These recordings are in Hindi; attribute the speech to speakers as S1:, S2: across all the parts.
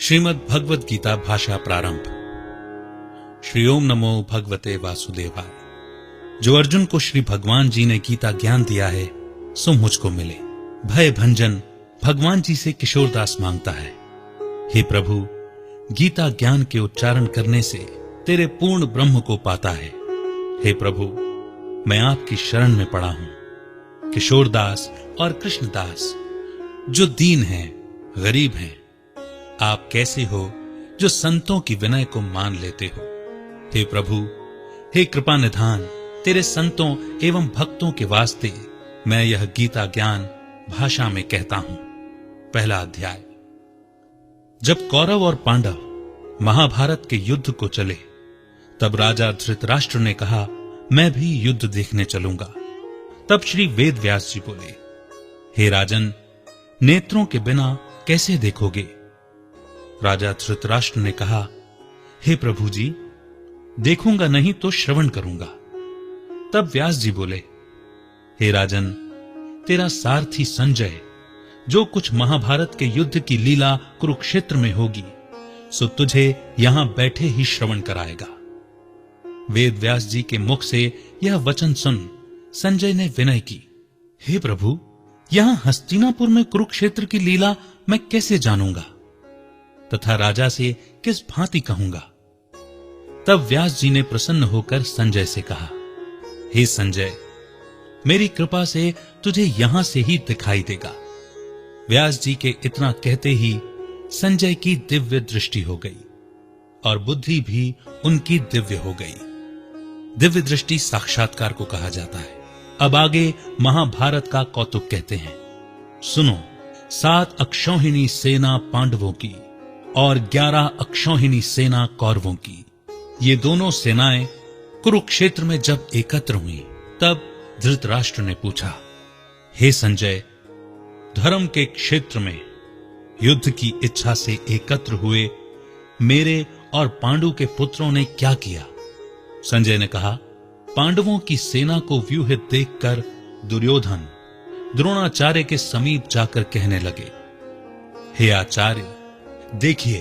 S1: श्रीमद् भगवद गीता भाषा प्रारंभ। श्री ओम नमो भगवते वासुदेवाय। जो अर्जुन को श्री भगवान जी ने गीता ज्ञान दिया है सो मुझको मिले। भय भंजन भगवान जी से किशोरदास मांगता है, हे प्रभु, गीता ज्ञान के उच्चारण करने से तेरे पूर्ण ब्रह्म को पाता है। हे प्रभु, मैं आपकी शरण में पड़ा हूं। किशोरदास और कृष्णदास जो दीन हैं, गरीब हैं, आप कैसे हो जो संतों की विनय को मान लेते हो। हे प्रभु, हे कृपा निधान, तेरे संतों एवं भक्तों के वास्ते मैं यह गीता ज्ञान भाषा में कहता हूं। पहला अध्याय। जब कौरव और पांडव महाभारत के युद्ध को चले तब राजा धृतराष्ट्र ने कहा, मैं भी युद्ध देखने चलूंगा। तब श्री वेद व्यास जी बोले, हे राजन, नेत्रों के बिना कैसे देखोगे। राजा धृतराष्ट्र ने कहा, हे प्रभु जी, देखूंगा नहीं तो श्रवण करूंगा। तब व्यास जी बोले, हे राजन, तेरा सारथी संजय जो कुछ महाभारत के युद्ध की लीला कुरुक्षेत्र में होगी सो तुझे यहां बैठे ही श्रवण कराएगा। वेद व्यास जी के मुख से यह वचन सुन संजय ने विनय की, हे प्रभु, यहां हस्तिनापुर में कुरुक्षेत्र की लीला मैं कैसे जानूंगा तथा राजा से किस भांति कहूंगा। तब व्यास जी ने प्रसन्न होकर संजय से कहा, हे संजय, मेरी कृपा से तुझे यहां से ही दिखाई देगा। व्यास जी के इतना कहते ही संजय की दिव्य दृष्टि हो गई और बुद्धि भी उनकी दिव्य हो गई। दिव्य दृष्टि साक्षात्कार को कहा जाता है। अब आगे महाभारत का कौतुक कहते हैं। सुनो, 7 अक्षौहिणी सेना पांडवों की और 11 अक्षौहिणी सेना कौरवों की, ये दोनों सेनाएं कुरुक्षेत्र में जब एकत्र हुई तब धृतराष्ट्र ने पूछा, हे संजय, धर्म के क्षेत्र में युद्ध की इच्छा से एकत्र हुए मेरे और पांडु के पुत्रों ने क्या किया। संजय ने कहा, पांडवों की सेना को व्यूहित देखकर दुर्योधन द्रोणाचार्य के समीप जाकर कहने लगे, हे आचार्य, देखिए,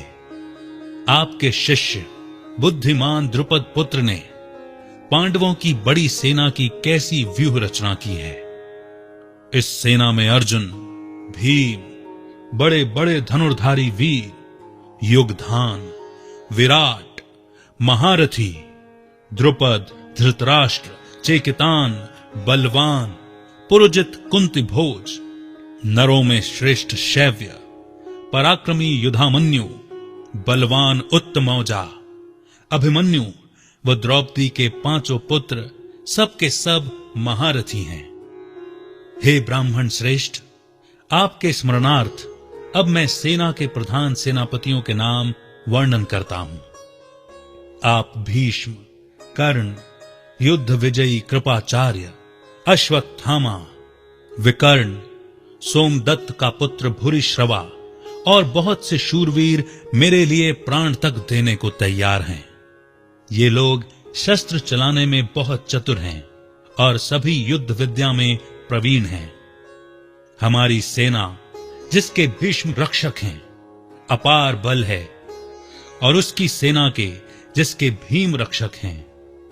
S1: आपके शिष्य बुद्धिमान द्रुपद पुत्र ने पांडवों की बड़ी सेना की कैसी व्यूह रचना की है। इस सेना में अर्जुन, भीम, बड़े बड़े धनुर्धारी वीर, युगधान, विराट, महारथी, द्रुपद, धृतराष्ट्र, चेकितान, बलवान, पुरुजित, कुंती भोज, नरों में श्रेष्ठ शैव्य, पराक्रमी युधामन्यु, बलवान उत्तमौजा, अभिमन्यु व द्रौपदी के 5 पुत्र सबके सब महारथी हैं। हे ब्राह्मण श्रेष्ठ, आपके स्मरणार्थ अब मैं सेना के प्रधान सेनापतियों के नाम वर्णन करता हूं। आप भीष्म, कर्ण, युद्ध विजयी कृपाचार्य, अश्वत्थामा, विकर्ण, सोमदत्त का पुत्र भूरिश्रवा और बहुत से शूरवीर मेरे लिए प्राण तक देने को तैयार हैं। ये लोग शस्त्र चलाने में बहुत चतुर हैं और सभी युद्ध विद्या में प्रवीण हैं। हमारी सेना, जिसके भीष्म रक्षक हैं, अपार बल है और उसकी सेना के, जिसके भीम रक्षक हैं,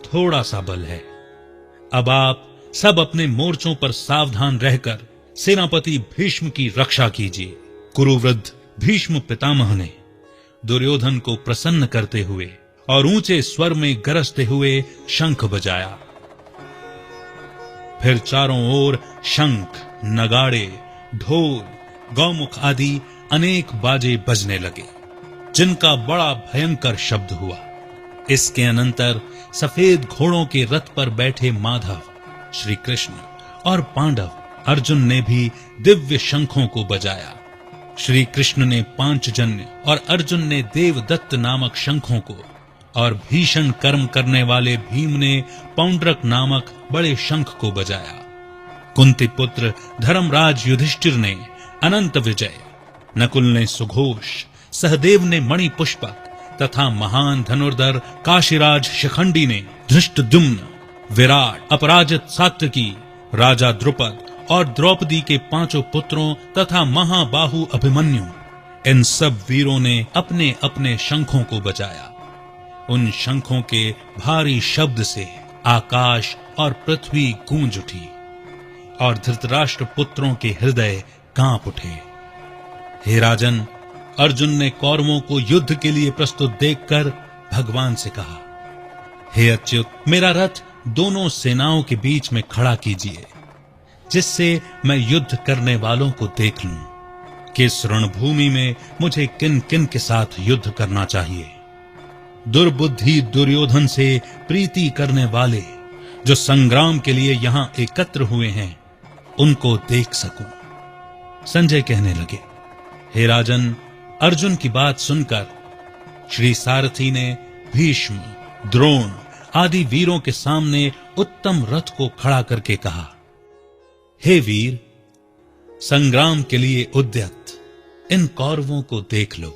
S1: थोड़ा सा बल है। अब आप सब अपने मोर्चों पर सावधान रहकर सेनापति भीष्म की रक्षा कीजिए। कुरुवृद्ध भीष्म पितामह ने दुर्योधन को प्रसन्न करते हुए और ऊंचे स्वर में गरजते हुए शंख बजाया। फिर चारों ओर शंख, नगाड़े, ढोल, गौमुख आदि अनेक बाजे बजने लगे, जिनका बड़ा भयंकर शब्द हुआ। इसके अनंतर सफेद घोड़ों के रथ पर बैठे माधव, श्री कृष्ण और पांडव अर्जुन ने भी दिव्य शंखों को बजाया। श्री कृष्ण ने पांचजन्य और अर्जुन ने देवदत्त नामक शंखों को और भीषण कर्म करने वाले भीम ने पौंड्रक नामक बड़े शंख को बजाया। कुंती पुत्र धर्मराज युधिष्ठिर ने अनंत विजय, नकुल ने सुघोष, सहदेव ने मणि पुष्पक तथा महान धनुर्धर काशीराज शिखंडी ने धृष्टद्युम्न, विराट, अपराजित सात्यकी, राजा द्रुपद और द्रौपदी के 5 पुत्रों तथा महाबाहु अभिमन्यु, इन सब वीरों ने अपने अपने शंखों को बजाया। उन शंखों के भारी शब्द से आकाश और पृथ्वी गूंज उठी और धृतराष्ट्र पुत्रों के हृदय कांप उठे। हे राजन, अर्जुन ने कौरवों को युद्ध के लिए प्रस्तुत देखकर भगवान से कहा, हे अच्युत, मेरा रथ दोनों सेनाओं के बीच में खड़ा कीजिए, जिससे मैं युद्ध करने वालों को देख लूं कि इस रणभूमि में मुझे किन किन के साथ युद्ध करना चाहिए। दुर्बुद्धि दुर्योधन से प्रीति करने वाले जो संग्राम के लिए यहां एकत्र हुए हैं, उनको देख सकूं। संजय कहने लगे, हे राजन, अर्जुन की बात सुनकर श्री सारथी ने भीष्म, द्रोण आदि वीरों के सामने उत्तम रथ को खड़ा करके कहा, हे वीर, संग्राम के लिए उद्यत इन कौरवों को देख लो।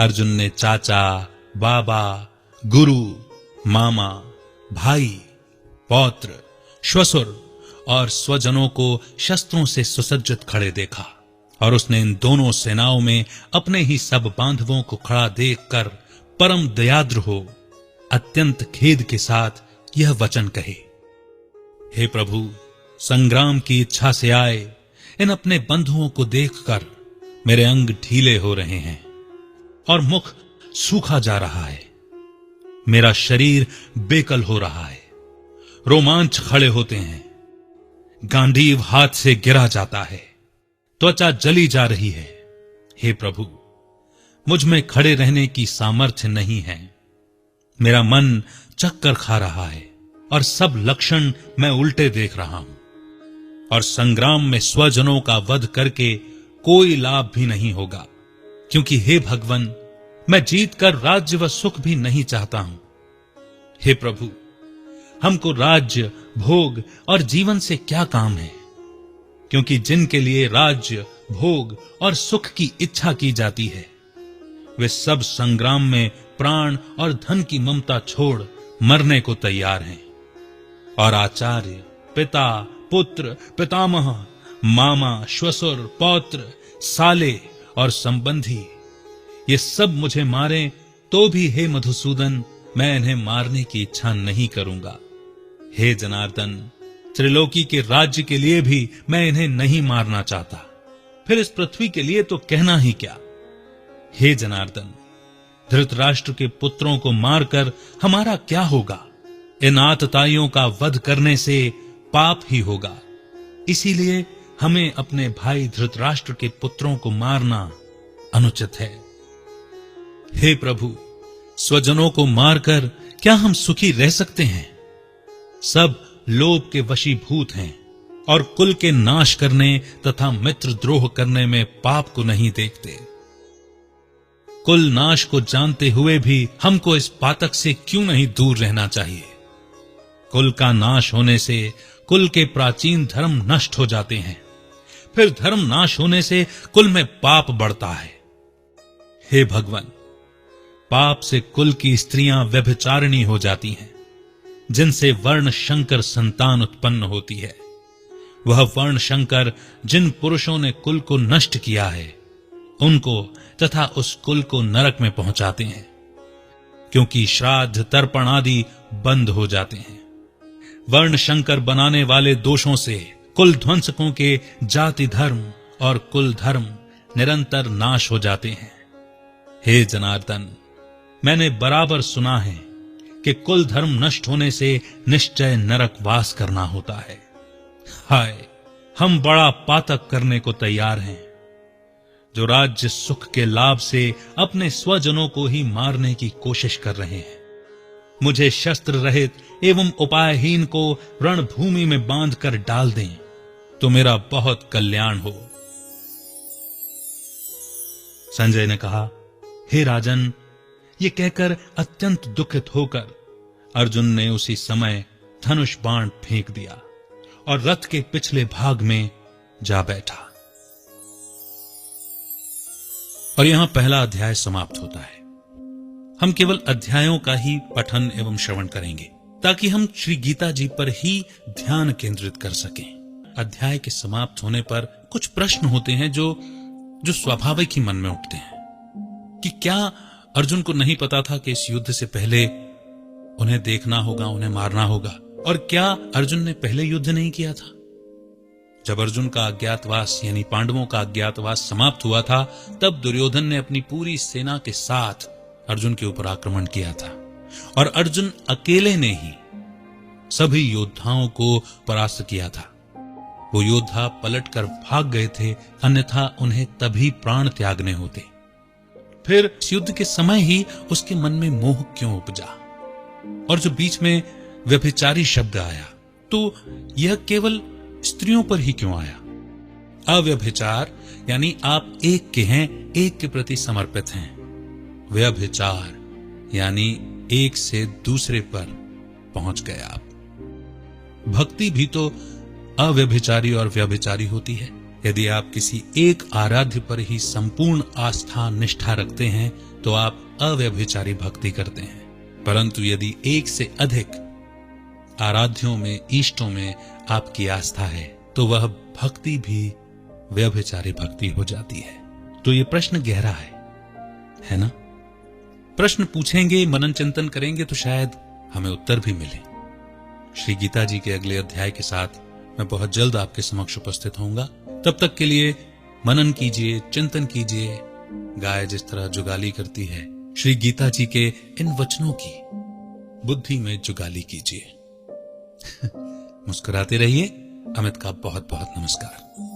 S1: अर्जुन ने चाचा, बाबा, गुरु, मामा, भाई, पौत्र, श्वशुर और स्वजनों को शस्त्रों से सुसज्जित खड़े देखा और उसने इन दोनों सेनाओं में अपने ही सब बांधवों को खड़ा देखकर परम दयाद्र हो अत्यंत खेद के साथ यह वचन कहे, हे प्रभु, संग्राम की इच्छा से आए इन अपने बंधुओं को देखकर मेरे अंग ढीले हो रहे हैं और मुख सूखा जा रहा है। मेरा शरीर बेकल हो रहा है, रोमांच खड़े होते हैं, गांडीव हाथ से गिरा जाता है, त्वचा जली जा रही है। हे प्रभु, मुझ में खड़े रहने की सामर्थ्य नहीं है। मेरा मन चक्कर खा रहा है और सब लक्षण मैं उल्टे देख रहा हूं और संग्राम में स्वजनों का वध करके कोई लाभ भी नहीं होगा, क्योंकि हे भगवान, मैं जीतकर राज्य व सुख भी नहीं चाहता हूं। हे प्रभु, हमको राज्य, भोग और जीवन से क्या काम है, क्योंकि जिनके लिए राज्य, भोग और सुख की इच्छा की जाती है, वे सब संग्राम में प्राण और धन की ममता छोड़ मरने को तैयार हैं। और आचार्य, पिता, पुत्र, पितामह, मामा, श्वशुर, पौत्र, साले और संबंधी ये सब मुझे मारें तो भी हे मधुसूदन, मैं इन्हें मारने की इच्छा नहीं करूंगा। हे जनार्दन, त्रिलोकी के राज्य के लिए भी मैं इन्हें नहीं मारना चाहता, फिर इस पृथ्वी के लिए तो कहना ही क्या। हे जनार्दन, धृतराष्ट्र के पुत्रों को मारकर हमारा क्या होगा? इन आतताइयों का वध करने से पाप ही होगा। इसीलिए हमें अपने भाई धृतराष्ट्र के पुत्रों को मारना अनुचित है। हे प्रभु, स्वजनों को मारकर क्या हम सुखी रह सकते हैं? सब लोभ के वशीभूत हैं और कुल के नाश करने तथा मित्र द्रोह करने में पाप को नहीं देखते। कुल नाश को जानते हुए भी हमको इस पातक से क्यों नहीं दूर रहना चाहिए? कुल का नाश होने से कुल के प्राचीन धर्म नष्ट हो जाते हैं, फिर धर्म नाश होने से कुल में पाप बढ़ता है। हे भगवान, पाप से कुल की स्त्रियां व्यभिचारिणी हो जाती हैं, जिनसे वर्ण शंकर संतान उत्पन्न होती है। वह वर्ण शंकर जिन पुरुषों ने कुल को नष्ट किया है, उनको तथा उस कुल को नरक में पहुंचाते हैं, क्योंकि श्राद्ध, तर्पण आदि बंद हो जाते हैं। वर्ण शंकर बनाने वाले दोषों से कुल ध्वंसकों के जाति धर्म और कुल धर्म निरंतर नाश हो जाते हैं। हे जनार्दन, मैंने बराबर सुना है कि कुल धर्म नष्ट होने से निश्चय नरक वास करना होता है। हाय, हम बड़ा पातक करने को तैयार हैं, जो राज्य सुख के लाभ से अपने स्वजनों को ही मारने की कोशिश कर रहे हैं। मुझे शस्त्र रहित एवं उपायहीन को रणभूमि में बांधकर डाल दें तो मेरा बहुत कल्याण हो। संजय ने कहा, हे राजन, ये कहकर अत्यंत दुखित होकर अर्जुन ने उसी समय धनुष बाण फेंक दिया और रथ के पिछले भाग में जा बैठा। और यहां पहला अध्याय समाप्त होता है। हम केवल अध्यायों का ही पठन एवं श्रवण करेंगे ताकि हम श्री गीता जी पर ही ध्यान केंद्रित कर सकें। अध्याय के समाप्त होने पर कुछ प्रश्न होते हैं जो जो स्वाभाविक ही मन में उठते हैं कि क्या अर्जुन को नहीं पता था कि इस युद्ध से पहले उन्हें देखना होगा, उन्हें मारना होगा? और क्या अर्जुन ने पहले युद्ध नहीं किया था? जब अर्जुन का अज्ञातवास यानी पांडवों का अज्ञातवास समाप्त हुआ था, तब दुर्योधन ने अपनी पूरी सेना के साथ अर्जुन के ऊपर आक्रमण किया था और अर्जुन अकेले ने ही सभी योद्धाओं को परास्त किया था। वो योद्धा पलटकर भाग गए थे, अन्यथा उन्हें तभी प्राण त्यागने होते। फिर इस युद्ध के समय ही उसके मन में मोह क्यों उपजा? और जो बीच में व्यभिचारी शब्द आया, तो यह केवल स्त्रियों पर ही क्यों आया? अव्यभिचार यानी आप एक के हैं, एक के प्रति समर्पित हैं। व्यभिचार यानी एक से दूसरे पर पहुंच गए आप। भक्ति भी तो अव्यभिचारी और व्यभिचारी होती है। यदि आप किसी एक आराध्य पर ही संपूर्ण आस्था निष्ठा रखते हैं तो आप अव्यभिचारी भक्ति करते हैं, परंतु यदि एक से अधिक आराध्यों में, इष्टों में आपकी आस्था है तो वह भक्ति भी व्यभिचारी भक्ति हो जाती है। तो ये प्रश्न गहरा है ना? प्रश्न पूछेंगे, मनन चिंतन करेंगे तो शायद हमें उत्तर भी मिले। श्री गीता जी के अगले अध्याय के साथ मैं बहुत जल्द आपके समक्ष उपस्थित होऊंगा। तब तक के लिए मनन कीजिए, चिंतन कीजिए। गाय जिस तरह जुगाली करती है, श्री गीता जी के इन वचनों की बुद्धि में जुगाली कीजिए। मुस्कुराते रहिए। अमित का बहुत बहुत नमस्कार।